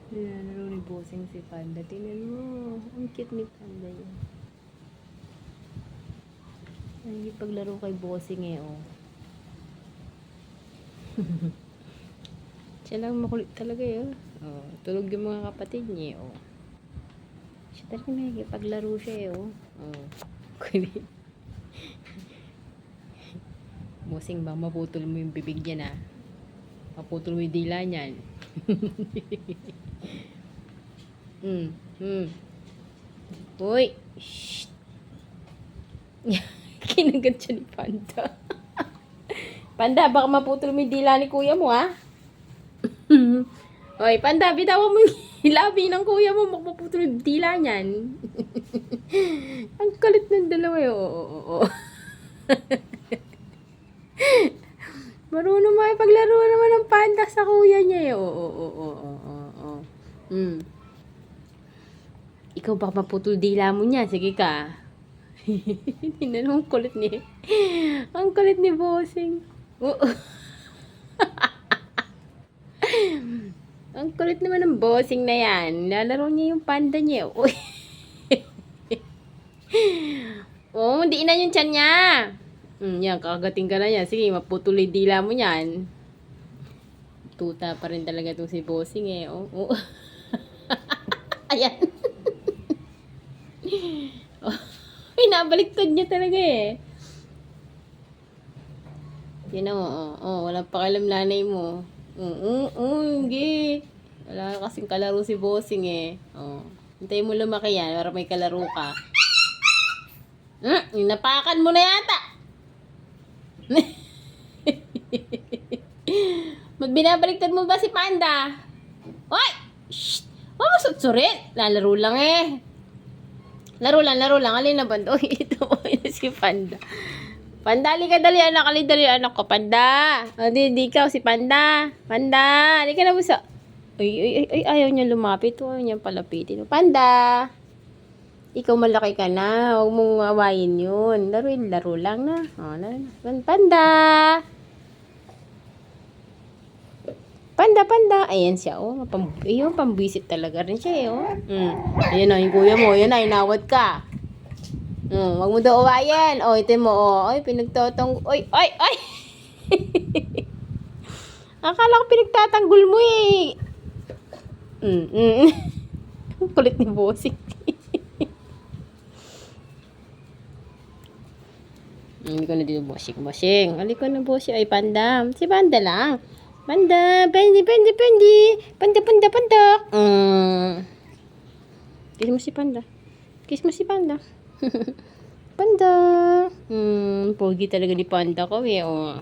Nilalaro ni Bossing si Panda. Tingnan mo. Ang cute ni Panda yun. Nagipaglaro kay Bossing eh, oh. Siya lang makulit talaga eh, oh. Oh, tulog yung mga kapatid niya, oh. Siya talaga nagipaglaro siya eh, oh. Oh. Bossing, bang maputol mo yung bibig niya na. Maputol mo yung dila niyan. Uy! Shh! Kinagat siya ni Panda. Panda, baka maputol mo yung dila ni kuya mo, ha? Oy, Panda, bitawan mo yung labi ng kuya mo. Mapuputol yung dila niyan. Ang kulit ng dalawa, eh. Oo. Marunong makipaglaro naman ng Panda sa kuya niya, eh. Oo. Ikaw baka maputol dila mo niya. Sige ka. Tingnan mo, ang kulit ni. Ang kulit ni Bossing. Ang kulit naman ng Bossing na yan. Lalaro niya yung Panda niya. Oh, hindi na yung tiyan niya. Yan, kakagating ka na yan. Sige, maputuloy dila mo yan. Tuta pa rin talaga itong si Bossing eh. Oh. Ayan. Pinabaliktad niya talaga eh. Yan o. Walang pakialam nanay mo. Hindi. Wala kasing kalaro si Bossing eh. Hintayin mo lumaki yan para may kalaro ka. Napakan mo na yata. Binabaliktad mo ba si Panda? Hoy! Shh! Sutsurit. Lalaro lang eh. Laro lang. Alin na ba? Ito mo si Panda. Panda, halika dali anak. Dali anak ko. Panda. Di ikaw si Panda. Panda. Halika na busa. Ay, ayaw niya lumapit. Ayaw niya palapitin. Panda. Ikaw malaki ka na. Huwag mong awayin yun. Laro lang na. Panda. Panda. Ayan siya, oh. Ayun, pambisit talaga rin siya, oh. Ayan na, yung kuya mo. Ayan na, inawat ka. Wag mo daw awayan. Ito mo, oh. Ay, pinagtatang... Ay! Akala ko pinagtatanggol mo, eh. Kulit ni Bossing. Hindi ko na dito, Bossing. Halika na, Bossing. Ay, Panda. Si Panda lang. Panda. Panda. Kiss mo si Panda. Panda. Pogi talaga ni Panda ko, eh, oh.